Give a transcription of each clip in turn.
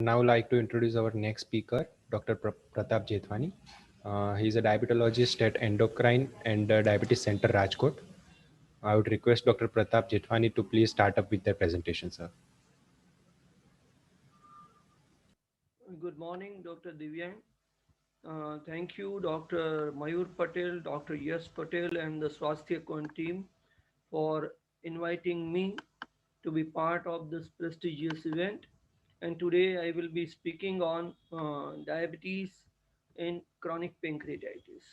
Now like to introduce our next speaker, Dr. Pratap Jethwani. He is a diabetologist at Endocrine and Diabetes Center, Rajkot. I would request Dr. Pratap Jethwani to please start up with their presentation, sir. Good morning, Dr. Divyang. Thank you, Dr. Mayur Patel, Dr. Yes Patel, and the Swasthya team for inviting me to be part of this prestigious event. And today I will be speaking on diabetes and chronic pancreatitis.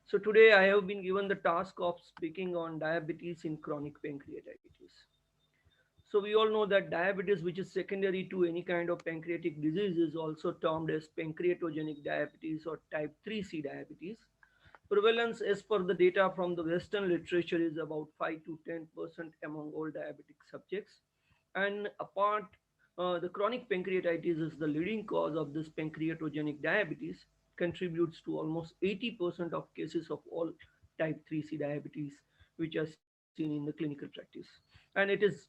So today I have been given the task of speaking on diabetes in chronic pancreatitis. So we all know that diabetes, which is secondary to any kind of pancreatic disease, is also termed as pancreatogenic diabetes or type 3C diabetes. Prevalence as per the data from the Western literature is about 5 to 10% among all diabetic subjects. And apart, the chronic pancreatitis is the leading cause of this pancreatogenic diabetes, contributes to almost 80% of cases of all type 3C diabetes, which are seen in the clinical practice. And it is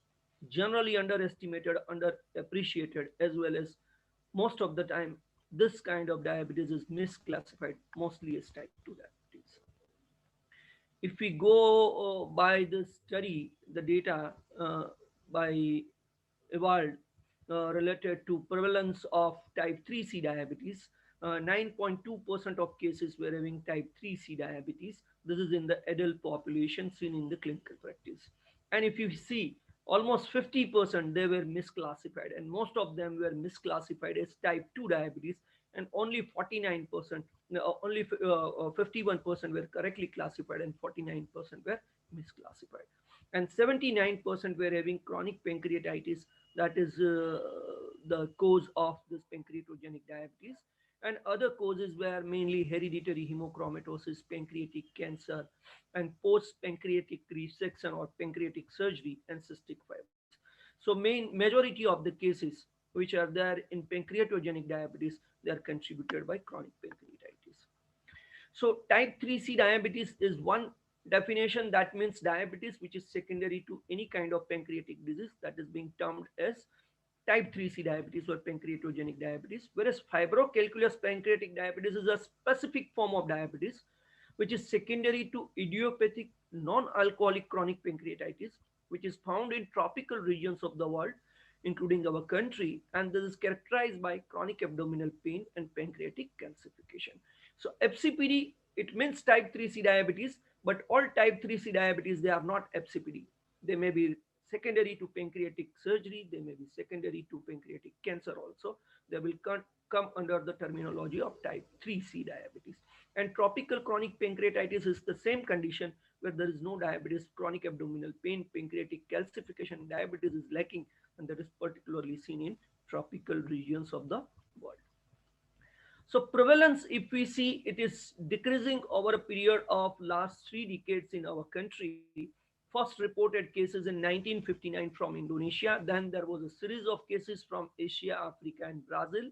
generally underestimated, underappreciated, as well as most of the time, this kind of diabetes is misclassified mostly as type 2 diabetes. If we go by the study, the data by Ewald related to prevalence of type 3C diabetes, 9.2% of cases were having type 3C diabetes. This is in the adult population seen in the clinical practice. And if you see, almost 50% they were misclassified, and most of them were misclassified as type 2 diabetes, and only 49%, only 51% were correctly classified, and 49% were misclassified. And 79% were having chronic pancreatitis, that is the cause of this pancreatogenic diabetes. And other causes were mainly hereditary hemochromatosis, pancreatic cancer, and post pancreatic resection or pancreatic surgery, and cystic fibrosis. So main majority of the cases which are there in pancreatogenic diabetes, they are contributed by chronic pancreatitis. So type 3C diabetes is one definition, that means diabetes which is secondary to any kind of pancreatic disease, that is being termed as type 3C diabetes or pancreatogenic diabetes. Whereas fibrocalculous pancreatic diabetes is a specific form of diabetes which is secondary to idiopathic non-alcoholic chronic pancreatitis, which is found in tropical regions of the world, including our country, and this is characterized by chronic abdominal pain and pancreatic calcification. So FCPD, it means type 3C diabetes, but all type 3C diabetes, they are not FCPD. They may be secondary to pancreatic surgery, they may be secondary to pancreatic cancer also. They will come under the terminology of type 3C diabetes. And tropical chronic pancreatitis is the same condition where there is no diabetes, chronic abdominal pain, pancreatic calcification, diabetes is lacking, and that is particularly seen in tropical regions of the world. So prevalence, if we see, it is decreasing over a period of last 3 decades in our country. First reported cases in 1959 from Indonesia. Then there was a series of cases from Asia, Africa, and Brazil.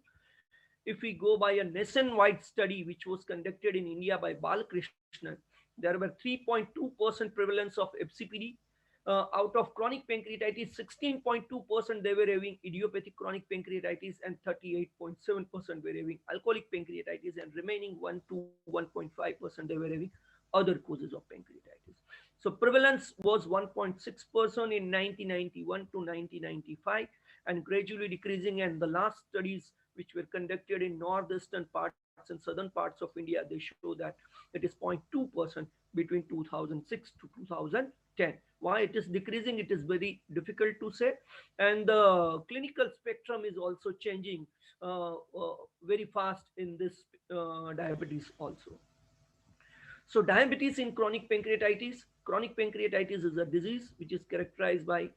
If we go by a nationwide study which was conducted in India by Balakrishnan, there were 3.2% prevalence of FCPD. Out of chronic pancreatitis, 16.2% they were having idiopathic chronic pancreatitis, and 38.7% were having alcoholic pancreatitis, and remaining 1 to 1.5% they were having other causes of pancreatitis. So prevalence was 1.6% in 1991 to 1995, and gradually decreasing. And the last studies which were conducted in northeastern parts and southern parts of India, they show that it is 0.2% between 2006 to 2010. Why it is decreasing, it is very difficult to say. And the clinical spectrum is also changing very fast in this diabetes also. So diabetes in chronic pancreatitis is a disease which is characterized by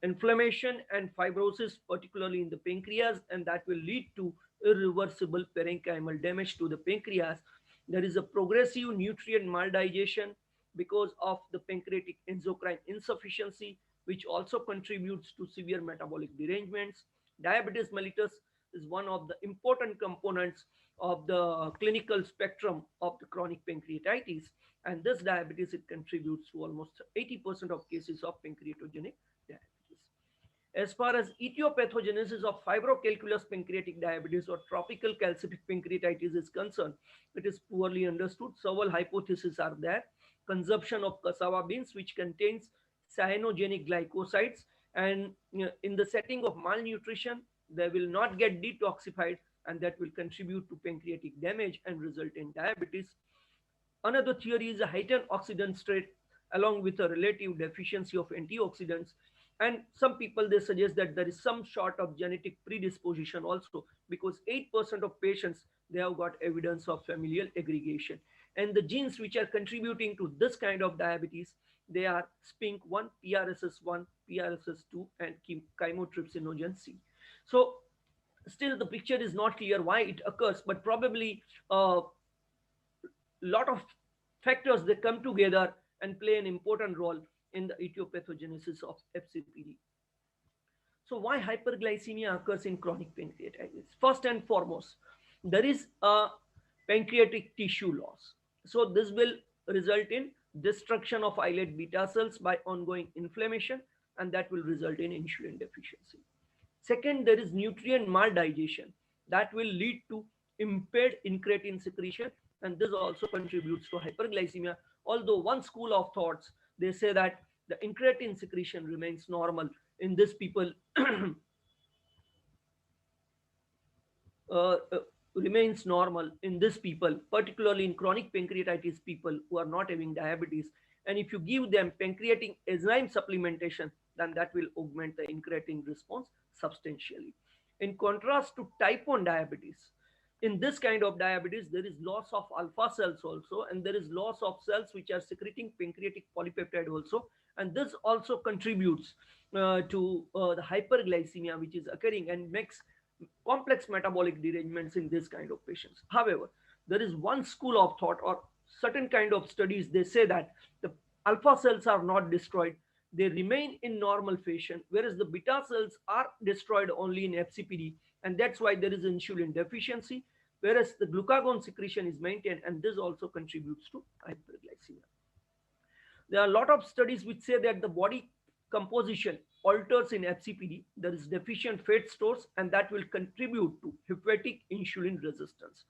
inflammation and fibrosis, particularly in the pancreas, and that will lead to irreversible parenchymal damage to the pancreas. There is a progressive nutrient maldigestion because of the pancreatic endocrine insufficiency, which also contributes to severe metabolic derangements. Diabetes mellitus is one of the important components of the clinical spectrum of the chronic pancreatitis, and this diabetes, it contributes to almost 80% of cases of pancreatogenic diabetes. As far as etiopathogenesis of fibrocalculous pancreatic diabetes or tropical calcific pancreatitis is concerned, it is poorly understood. Several hypotheses are there. Consumption of cassava beans, which contains cyanogenic glycosides, and in the setting of malnutrition, they will not get detoxified, and that will contribute to pancreatic damage and result in diabetes. Another theory is a heightened oxidant state along with a relative deficiency of antioxidants. And some people they suggest that there is some sort of genetic predisposition also, because 8% of patients they have got evidence of familial aggregation. And the genes which are contributing to this kind of diabetes, they are SPINK1, PRSS1, PRSS2, and chymotrypsinogen C. So still the picture is not clear why it occurs, but probably lot of factors that come together and play an important role in the etiopathogenesis of FCPD. So why hyperglycemia occurs in chronic pancreatitis? First and foremost, there is a pancreatic tissue loss. So this will result in destruction of islet beta cells by ongoing inflammation, and that will result in insulin deficiency. Second, there is nutrient maldigestion that will lead to impaired incretin secretion, and this also contributes to hyperglycemia. Although one school of thoughts they say that the incretin secretion remains normal in this people uh, uh, remains normal in this people, particularly in chronic pancreatitis people who are not having diabetes. And if you give them pancreatic enzyme supplementation, then that will augment the incretin response substantially. In contrast to type 1 diabetes, in this kind of diabetes, there is loss of alpha cells also, and there is loss of cells which are secreting pancreatic polypeptide also, and this also contributes to the hyperglycemia which is occurring and makes complex metabolic derangements in this kind of patients. However, there is one school of thought or certain kind of studies they say that the alpha cells are not destroyed, they remain in normal fashion, whereas the beta cells are destroyed only in FCPD, and that's why there is insulin deficiency, whereas the glucagon secretion is maintained, and this also contributes to hyperglycemia. There are a lot of studies which say that the body composition alters in FCPD. There is deficient fat stores, and that will contribute to hepatic insulin resistance.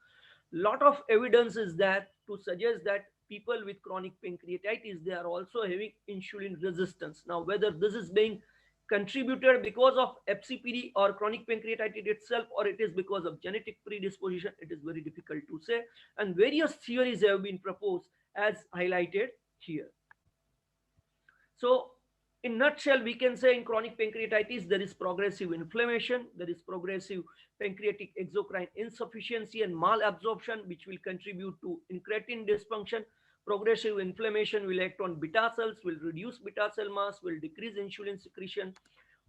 Lot of evidence is there to suggest that people with chronic pancreatitis they are also having insulin resistance. Now, whether this is being contributed because of FCPD or chronic pancreatitis itself, or it is because of genetic predisposition, it is very difficult to say. And various theories have been proposed as highlighted here. So, in nutshell, we can say in chronic pancreatitis there is progressive inflammation, there is progressive pancreatic exocrine insufficiency and malabsorption, which will contribute to incretin dysfunction. Progressive inflammation will act on beta cells, will reduce beta cell mass, will decrease insulin secretion,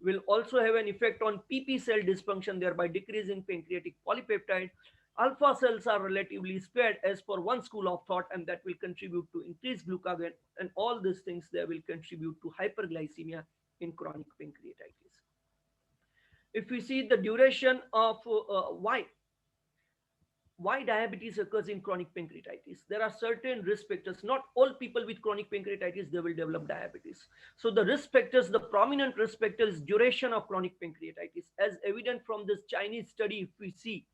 will also have an effect on PP cell dysfunction, thereby decreasing pancreatic polypeptide. Alpha cells are relatively spared as per one school of thought, and that will contribute to increased glucagon, and all these things they will contribute to hyperglycemia in chronic pancreatitis. If we see the duration of why diabetes occurs in chronic pancreatitis, there are certain risk factors. Not all people with chronic pancreatitis they will develop diabetes. So the risk factors, the prominent risk factor is duration of chronic pancreatitis, as evident from this Chinese study. If we see,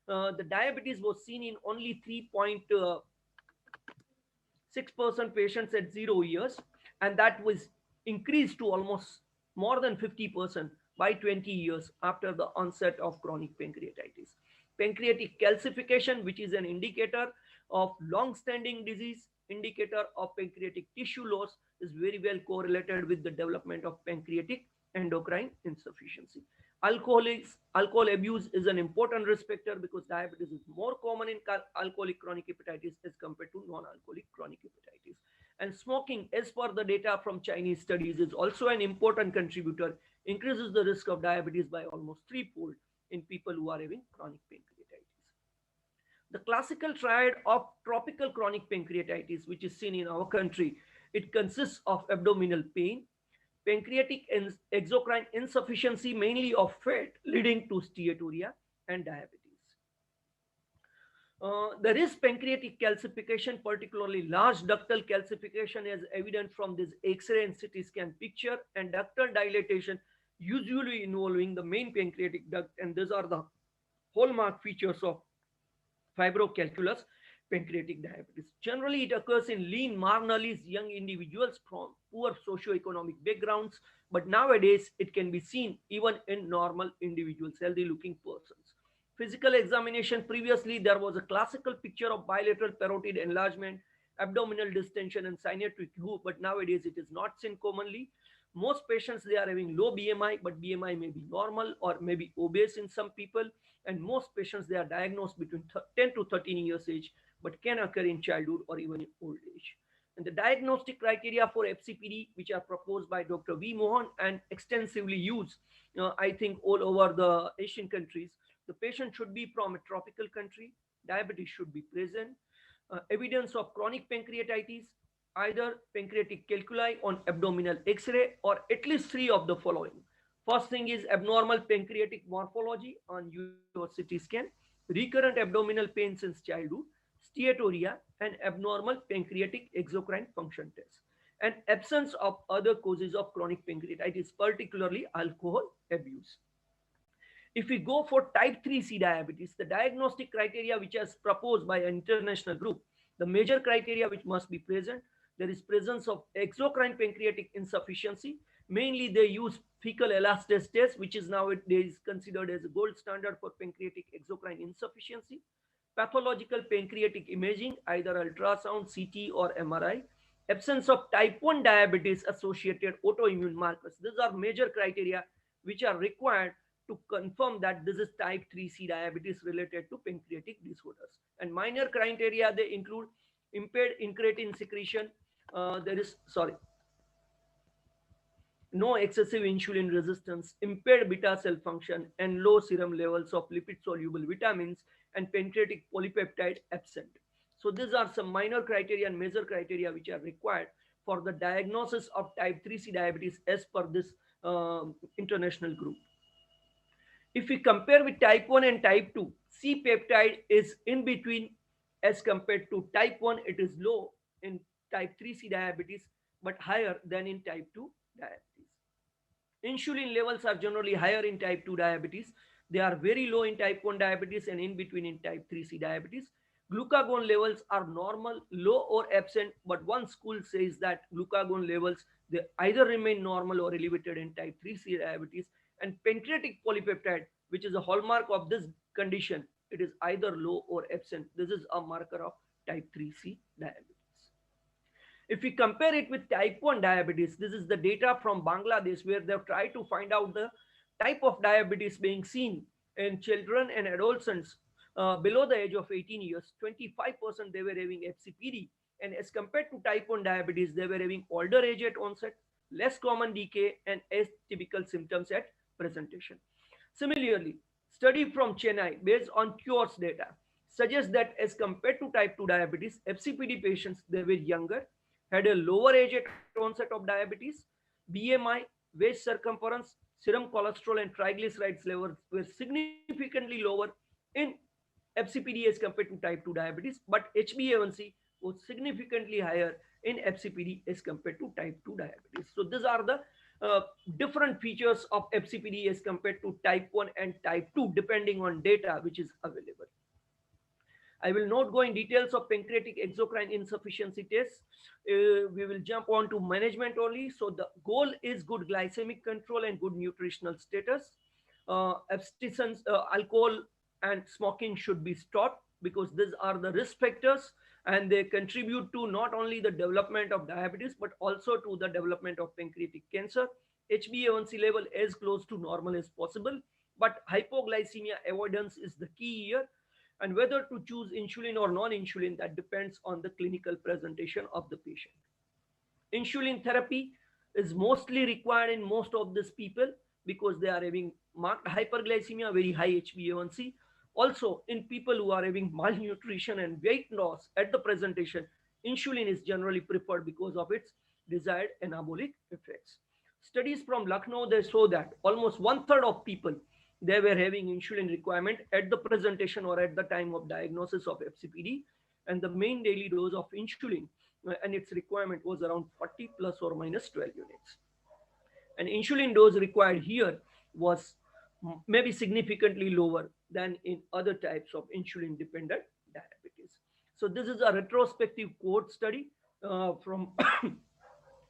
the diabetes was seen in only 3.6% patients at 0 years, and that was increased to almost more than 50% by 20 years after the onset of chronic pancreatitis. Pancreatic calcification, which is an indicator of long-standing disease, indicator of pancreatic tissue loss, is very well correlated with the development of pancreatic endocrine insufficiency. Alcohol abuse is an important risk factor because diabetes is more common in alcoholic chronic hepatitis as compared to non-alcoholic chronic hepatitis. And smoking, as per the data from Chinese studies, is also an important contributor, increases the risk of diabetes by almost threefold in people who are having chronic pancreatitis. The classical triad of tropical chronic pancreatitis, which is seen in our country, it consists of abdominal pain, pancreatic exocrine insufficiency, mainly of fat, leading to steatorrhea and diabetes. There is pancreatic calcification, particularly large ductal calcification, as evident from this X-ray and CT scan picture, and ductal dilatation usually involving the main pancreatic duct, and these are the hallmark features of fibrocalculus pancreatic diabetes. Generally, it occurs in lean, marginally young individuals from poor socioeconomic backgrounds, but nowadays it can be seen even in normal individuals, healthy looking persons. Physical examination, previously there was a classical picture of bilateral parotid enlargement, abdominal distension, and symmetric hoof, but nowadays it is not seen commonly. Most patients, they are having low BMI, but BMI may be normal or maybe obese in some people, and most patients, they are diagnosed between 10 to 13 years age, but can occur in childhood or even in old age. And the diagnostic criteria for FCPD, which are proposed by Dr. V. Mohan and extensively used, I think, all over the Asian countries, the patient should be from a tropical country, diabetes should be present, evidence of chronic pancreatitis, either pancreatic calculi on abdominal X-ray or at least three of the following. First thing is abnormal pancreatic morphology on your CT scan, recurrent abdominal pain since childhood, steatorrhea, and abnormal pancreatic exocrine function test, and absence of other causes of chronic pancreatitis, particularly alcohol abuse. If we go for type 3C diabetes, the diagnostic criteria which is proposed by an international group, the major criteria which must be present, there is presence of exocrine pancreatic insufficiency. Mainly they use fecal elastase test, which is nowadays considered as a gold standard for pancreatic exocrine insufficiency. Pathological pancreatic imaging, either ultrasound, CT, or MRI. Absence of type 1 diabetes associated autoimmune markers. These are major criteria which are required to confirm that this is type 3C diabetes related to pancreatic disorders. And minor criteria, they include impaired incretin secretion, there is, sorry, no excessive insulin resistance, impaired beta cell function, and low serum levels of lipid soluble vitamins and pancreatic polypeptide absent. So, these are some minor criteria and major criteria which are required for the diagnosis of type 3C diabetes as per this international group. If we compare with type 1 and type 2, C peptide is in between as compared to type 1, it is low in type 3C diabetes but higher than in type 2 diabetes. Insulin levels are generally higher in type 2 diabetes. They are very low in type 1 diabetes and in between in type 3C diabetes. Glucagon levels are normal, low, or absent, but one school says that glucagon levels, they either remain normal or elevated in type 3C diabetes. And pancreatic polypeptide, which is a hallmark of this condition, it is either low or absent. This is a marker of type 3C diabetes. If we compare it with type 1 diabetes, this is the data from Bangladesh where they've tried to find out the type of diabetes being seen in children and adolescents below the age of 18 years. 25% they were having FCPD, and as compared to type 1 diabetes, they were having older age at onset, less common decay, and atypical symptoms at presentation. Similarly, study from Chennai based on cures data suggests that as compared to type 2 diabetes, FCPD patients, they were younger, had a lower age at onset of diabetes, BMI, waist circumference, serum cholesterol, and triglycerides levels were significantly lower in FCPD as compared to type 2 diabetes, but HbA1c was significantly higher in FCPD as compared to type 2 diabetes. So these are the different features of FCPD as compared to type 1 and type 2 depending on data which is available. I will not go in details of pancreatic exocrine insufficiency tests. We will jump on to management only. So the goal is good glycemic control and good nutritional status. Abstinence, alcohol and smoking should be stopped because these are the risk factors and they contribute to not only the development of diabetes but also to the development of pancreatic cancer. HbA1c level as close to normal as possible, but hypoglycemia avoidance is the key here, and whether to choose insulin or non-insulin, that depends on the clinical presentation of the patient. Insulin therapy is mostly required in most of these people because they are having marked hyperglycemia, very high HbA1c. Also, in people who are having malnutrition and weight loss at the presentation, insulin is generally preferred because of its desired anabolic effects. Studies from Lucknow, they show that almost one third of people, they were having insulin requirement at the presentation or at the time of diagnosis of FCPD, and the main daily dose of insulin and its requirement was around 40 plus or minus 12 units. And insulin dose required here was maybe significantly lower than in other types of insulin dependent diabetes. So this is a retrospective cohort study from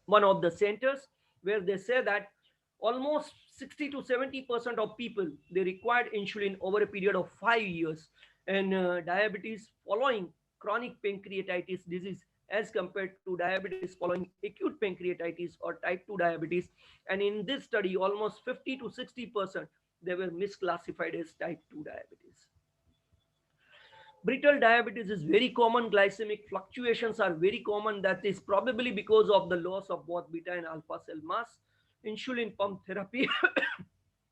one of the centers, where they say that almost 60 to 70% of people, they required insulin over a period of 5 years, and diabetes following chronic pancreatitis disease as compared to diabetes following acute pancreatitis or type 2 diabetes. And in this study, almost 50 to 60%, they were misclassified as type 2 diabetes. Brittle diabetes is very common. Glycemic fluctuations are very common. That is probably because of the loss of both beta and alpha cell mass. Insulin pump therapy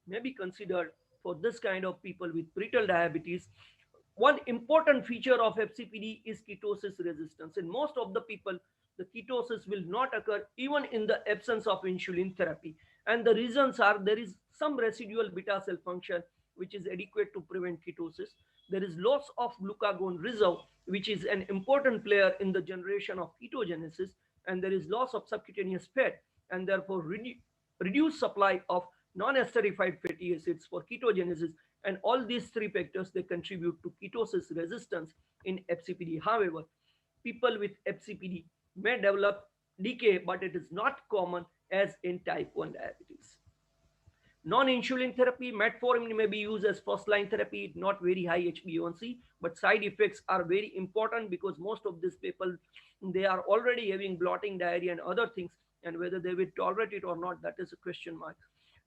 may be considered for this kind of people with brittle diabetes. One important feature of FCPD is ketosis resistance. In most of the people, the ketosis will not occur even in the absence of insulin therapy. And the reasons are, there is some residual beta cell function which is adequate to prevent ketosis. There is loss of glucagon reserve, which is an important player in the generation of ketogenesis, and there is loss of subcutaneous fat, and therefore reduced supply of non-esterified fatty acids for ketogenesis. And all these three factors, they contribute to ketosis resistance in FCPD. However, people with FCPD may develop decay, but it is not common as in type 1 diabetes. Non-insulin therapy, metformin may be used as first-line therapy, not very high HbA1c, but side effects are very important because most of these people, they are already having bloating, diarrhea, and other things, and whether they will tolerate it or not, that is a question mark.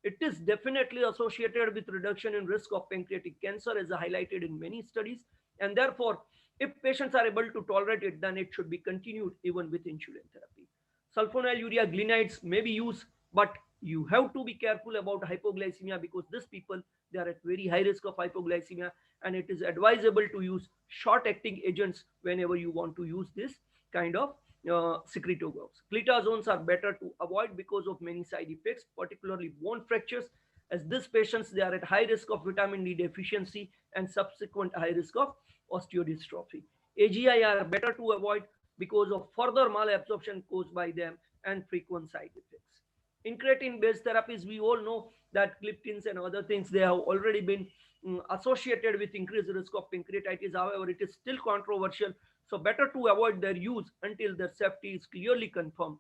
It is definitely associated with reduction in risk of pancreatic cancer, as highlighted in many studies, and therefore, if patients are able to tolerate it, then it should be continued even with insulin therapy. Sulfonylurea glinides may be used, but you have to be careful about hypoglycemia because these people, they are at very high risk of hypoglycemia, and it is advisable to use short acting agents whenever you want to use this kind of secretagogues. Glitazones are better to avoid because of many side effects, particularly bone fractures, as these patients, they are at high risk of vitamin D deficiency and subsequent high risk of osteodystrophy. AGI are better to avoid because of further malabsorption caused by them and frequent side effects. Incretin based therapies, we all know that gliptins and other things, they have already been associated with increased risk of pancreatitis. However, it is still controversial, so better to avoid their use until their safety is clearly confirmed.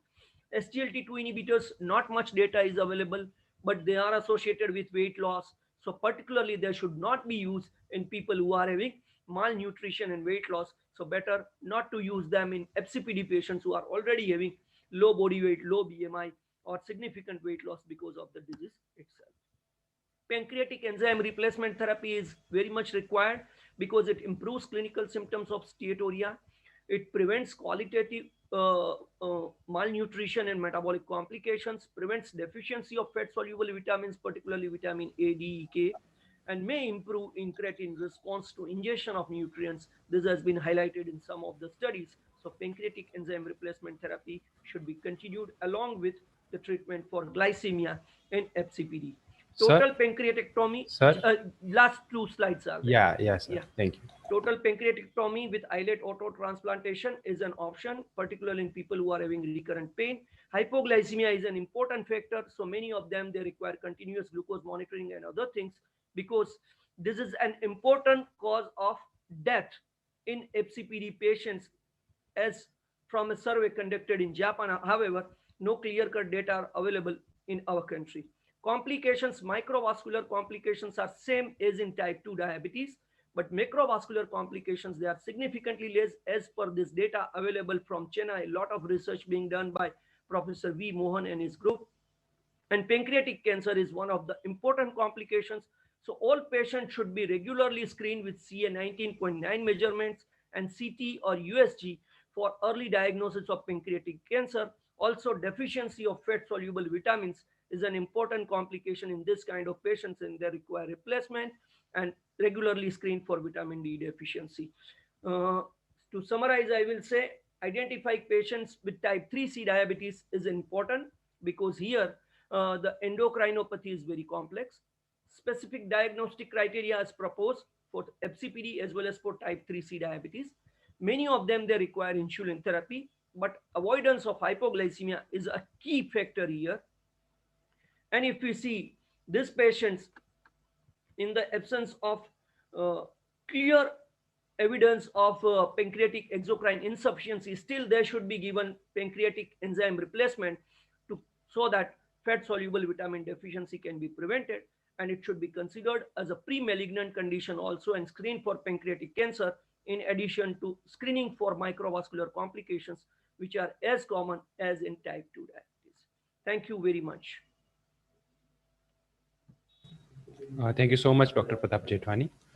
SGLT2 inhibitors, not much data is available, but they are associated with weight loss, so particularly they should not be used in people who are having malnutrition and weight loss, so better not to use them in FCPD patients who are already having low body weight, low BMI, or significant weight loss because of the disease itself. Pancreatic enzyme replacement therapy is very much required because it improves clinical symptoms of steatorrhea. It prevents qualitative malnutrition and metabolic complications, prevents deficiency of fat soluble vitamins, particularly vitamin A, D, E, K, and may improve incretin response to ingestion of nutrients. This has been highlighted in some of the studies. So, pancreatic enzyme replacement therapy should be continued along with the treatment for glycemia and FCPD. Sir, Total pancreatectomy, sir. last two slides are there. Yeah, sir. Yeah. Thank you. Total pancreatectomy with islet autotransplantation is an option, particularly in people who are having recurrent pain. Hypoglycemia is an important factor, so many of them, they require continuous glucose monitoring and other things because this is an important cause of death in FCPD patients, as from a survey conducted in Japan. However, no clear-cut data are available in our country. Complications, microvascular complications are same as in type 2 diabetes, but macrovascular complications, they are significantly less as per this data available from China. A lot of research being done by Professor V. Mohan and his group. And pancreatic cancer is one of the important complications. So all patients should be regularly screened with CA 19.9 measurements and CT or USG for early diagnosis of pancreatic cancer. Also, deficiency of fat soluble vitamins is an important complication in this kind of patients, and they require replacement and regularly screen for vitamin D deficiency. Uh, to summarize, I will say identify patients with type 3C diabetes is important because here the endocrinopathy is very complex. Specific diagnostic criteria is proposed for FCPD as well as for type 3C diabetes. Many of them, they require insulin therapy, but avoidance of hypoglycemia is a key factor here. And if we see these patients, in the absence of uh, clear evidence of pancreatic exocrine insufficiency, still they should be given pancreatic enzyme replacement to, so that fat soluble vitamin deficiency can be prevented. And it should be considered as a pre-malignant condition also and screen for pancreatic cancer, in addition to screening for microvascular complications, which are as common as in type 2 diabetes. Thank you very much. Thank you so much, Dr. Pratap Jetwani.